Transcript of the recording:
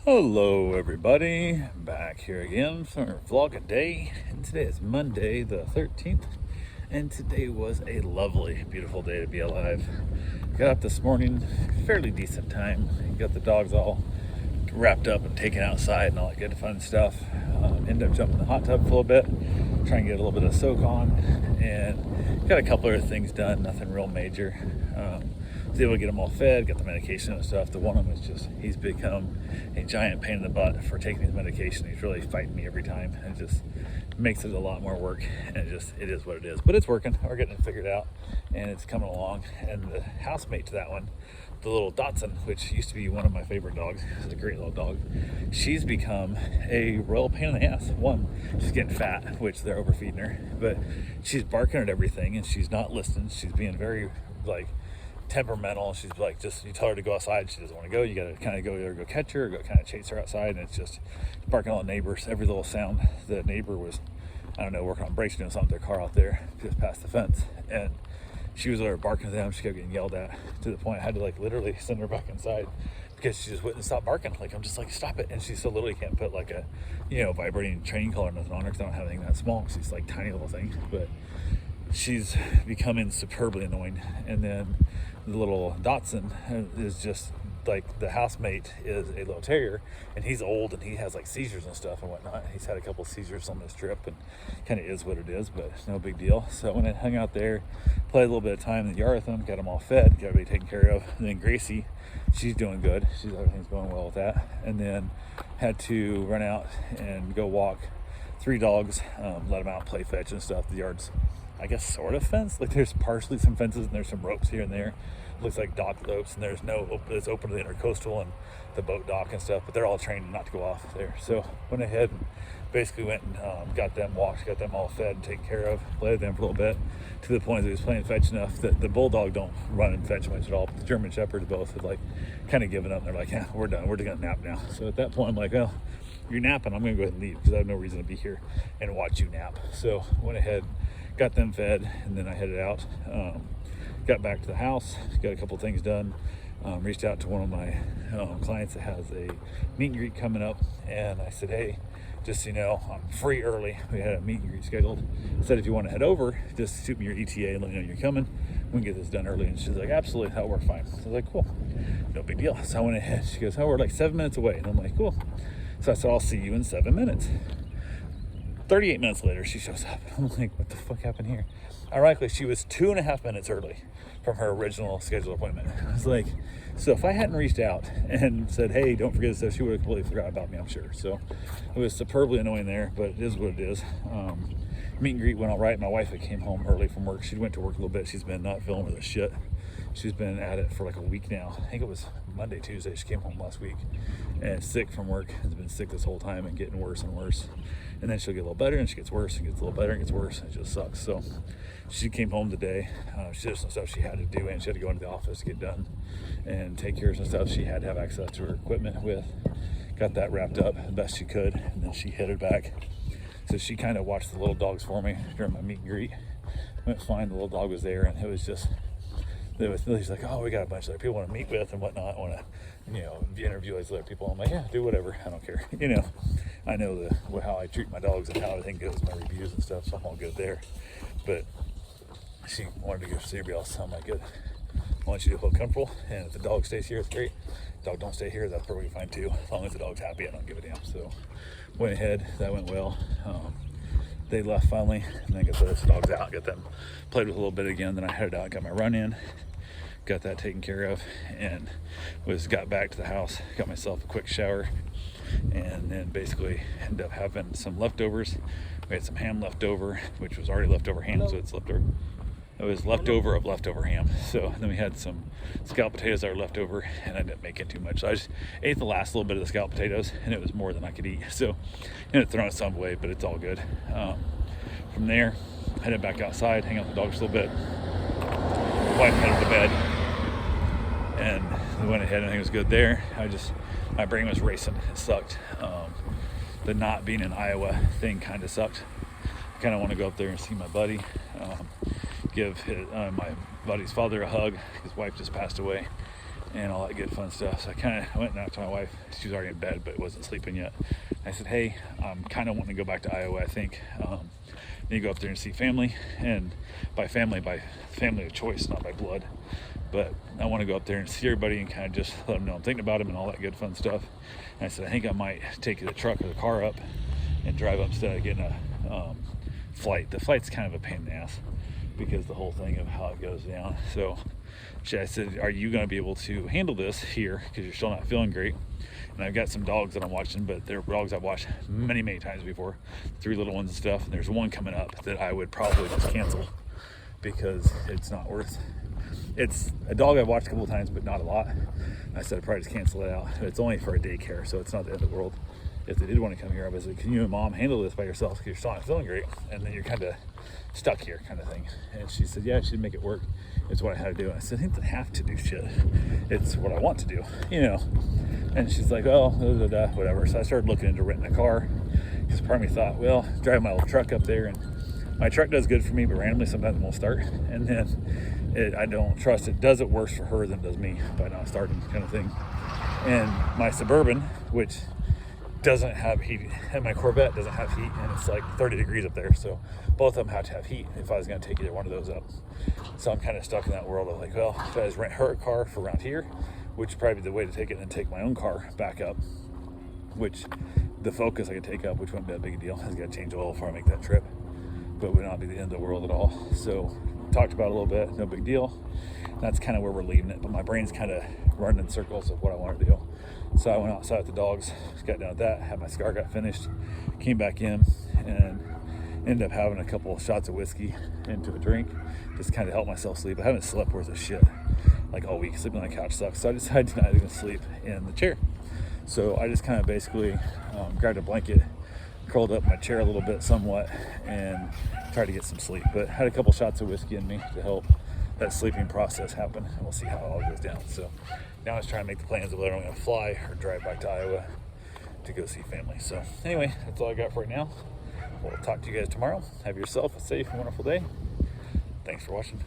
Hello everybody, back here again for vlog a day, and today is Monday the 13th, and today was a lovely, beautiful day to be alive. Got up this morning, fairly decent time, got the dogs all wrapped up and taken outside and all that good fun stuff. Ended up jumping in the hot tub for a little bit, trying to get a little bit of soak on, and got a couple other things done, nothing real major. Was able to get them all fed, got the medication and stuff. The one of them is just, he's become a giant pain in the butt for taking his medication. He's really fighting me every time, and it just makes it a lot more work, and it is what it is. But it's working, we're getting it figured out, and it's coming along. And the housemate to that one, the little Dotson, which used to be one of my favorite dogs, it's a great little dog, she's become a real pain in the ass. One, she's getting fat, which they're overfeeding her, but she's barking at everything, and she's not listening. She's being very, temperamental. She's like, just, you tell her to go outside, she doesn't want to go. You got to kind of go either go catch her or go kind of chase her outside, and it's just barking at all the neighbors. Every little sound. The neighbor was, I don't know, working on brakes, doing something to their car out there just past the fence, and she was over barking at them. She kept getting yelled at to the point I had to literally send her back inside because she just wouldn't stop barking. I'm just like, stop it. And she still literally can't put a vibrating training collar or nothing on her because I don't have anything that small. She's tiny little thing, but she's becoming superbly annoying. And then the little Dotson is just the housemate is a little terrier, and he's old and he has seizures and stuff and whatnot. He's had a couple of seizures on this trip, and kind of is what it is, but no big deal. So when I hung out there, played a little bit of time in the yard with them, got them all fed, got everybody taken care of. And then Gracie, she's doing good. Everything's going well with that. And then had to run out and go walk 3 dogs, let them out, play fetch and stuff. The yard's, I guess, sort of fenced. There's partially some fences and there's some ropes here and there. Looks like dock ropes, and there's it's open to the intercoastal and the boat dock and stuff, but they're all trained not to go off there. So went ahead and basically went and got them washed, got them all fed and taken care of, played them for a little bit, to the point that he was playing fetch enough that the bulldog don't run and fetch much at all, but the German Shepherds both had kind of given up, and they're like, yeah, we're done, we're just gonna nap now. So at that point I'm like, well, you're napping, I'm gonna go ahead and leave because I have no reason to be here and watch you nap. So went ahead, got them fed, and then I headed out. Got back to the house, got a couple things done, reached out to one of my clients that has a meet and greet coming up, and I said, hey, just so you know, I'm free early. We had a meet and greet scheduled. I said, if you want to head over, just shoot me your ETA and let me know you're coming. We can get this done early. And she's like, absolutely, that'll work fine. So I was like, cool, no big deal. So I went ahead. She goes, oh, we're 7 minutes away. And I'm like, cool. So I said, I'll see you in 7 minutes. 38 minutes later, she shows up. I'm like, what the fuck happened here? Ironically, she was 2.5 minutes early from her original scheduled appointment. I was like, so if I hadn't reached out and said, hey, don't forget this stuff, she would have completely forgot about me, I'm sure. So it was superbly annoying there, but it is what it is. Meet and greet went all right. My wife had came home early from work. She went to work a little bit. She's been not feeling with the shit. She's been at it for a week now. I think it was Monday, Tuesday. She came home last week and sick from work. Has been sick this whole time and getting worse and worse. And then she'll get a little better, and she gets worse and gets a little better and gets worse. And it just sucks. So she came home today. She did some stuff she had to do, and she had to go into the office to get done and take care of some stuff she had to have access to her equipment with. Got that wrapped up the best she could, and then she headed back. So she kind of watched the little dogs for me during my meet and greet. Went fine, the little dog was there, and it was just, he's like, oh, we got a bunch of other people I want to meet with and whatnot. I want to, interview these other people. I'm like, yeah, do whatever. I don't care. I know how I treat my dogs and how everything goes, my reviews and stuff, so I'm all good there. But she wanted to go see everybody else. So I'm like, good. I want you to feel comfortable, and if the dog stays here, it's great. If the dog don't stay here, that's perfectly fine too. As long as the dog's happy, I don't give a damn. So went ahead, that went well. They left finally, and then got the dogs out, got them played with a little bit again. Then I headed out, got my run in, got that taken care of, and got back to the house, got myself a quick shower, and then basically ended up having some leftovers. We had some ham left over, which was already leftover ham, so it's leftover. It was leftover of leftover ham. So then we had some scalloped potatoes that were left over, and I didn't make it too much. So I just ate the last little bit of the scalloped potatoes, and it was more than I could eat. So I ended up throwing some away, but it's all good. From there, headed back outside, hang out with the dogs a little bit. Wife headed to bed, and we went ahead, and everything was good there. My brain was racing. It sucked. The not being in Iowa thing kind of sucked. I kind of want to go up there and see my buddy. Give my buddy's father a hug. His wife just passed away, and all that good fun stuff. So I kind of went and knocked to my wife. She was already in bed, but wasn't sleeping yet. I said, hey, I'm kind of wanting to go back to Iowa. I think need to go up there and see family, and by family of choice, not by blood. But I want to go up there and see everybody and kind of just let them know I'm thinking about them and all that good fun stuff. And I said, I think I might take the truck or the car up and drive up instead of getting a flight. The flight's kind of a pain in the ass because the whole thing of how it goes down. So I said, are you going to be able to handle this here because you're still not feeling great? And I've got some dogs that I'm watching, but they're dogs I've watched many times before, 3 little ones and stuff. And there's one coming up that I would probably just cancel because it's not worth. It's a dog I've watched a couple of times, but not a lot. I said I'd probably just cancel it out. It's only for a daycare, so it's not the end of the world. If they did want to come here, I was like, can you and mom handle this by yourself because you're still not feeling great, and then you're kind of stuck here kind of thing. And she said, yeah, she'd make it work. It's what I had to do. And I said, I think they have to do shit. It's what I want to do, you know. And she's like, oh, whatever. So I started looking into renting a car because part of me thought, well, drive my little truck up there, and my truck does good for me, but randomly sometimes it won't start. And then I don't trust it does it worse for her than it does me by not starting kind of thing. And my Suburban, which doesn't have heat, and my Corvette doesn't have heat, and it's like 30 degrees up there, so both of them have to have heat if I was going to take either one of those up. So I'm kind of stuck in that world of like, well, if I just rent her a car for around here, which would probably be the way to take it, and then take my own car back up, which the Focus I could take up, which wouldn't be a big deal. I was going to change oil before I make that trip, but would not be the end of the world at all. So talked about it a little bit, no big deal. That's kind of where we're leaving it, but my brain's kind of running in circles of what I want to do. So I went outside with the dogs, got done with that, had my cigar, got finished, came back in, and ended up having a couple of shots of whiskey into a drink, just kind of help myself sleep. I haven't slept worth of shit like all week. Sleeping on the couch sucks, so I decided tonight I was going to sleep in the chair. So I just kind of basically grabbed a blanket, curled up my chair a little bit somewhat, and tried to get some sleep. But had a couple shots of whiskey in me to help that sleeping process happen, and we'll see how it all goes down. So now I was trying to make the plans of whether I'm going to fly or drive back to Iowa to go see family. So anyway, that's all I got for right now. We'll talk to you guys tomorrow. Have yourself a safe and wonderful day. Thanks for watching.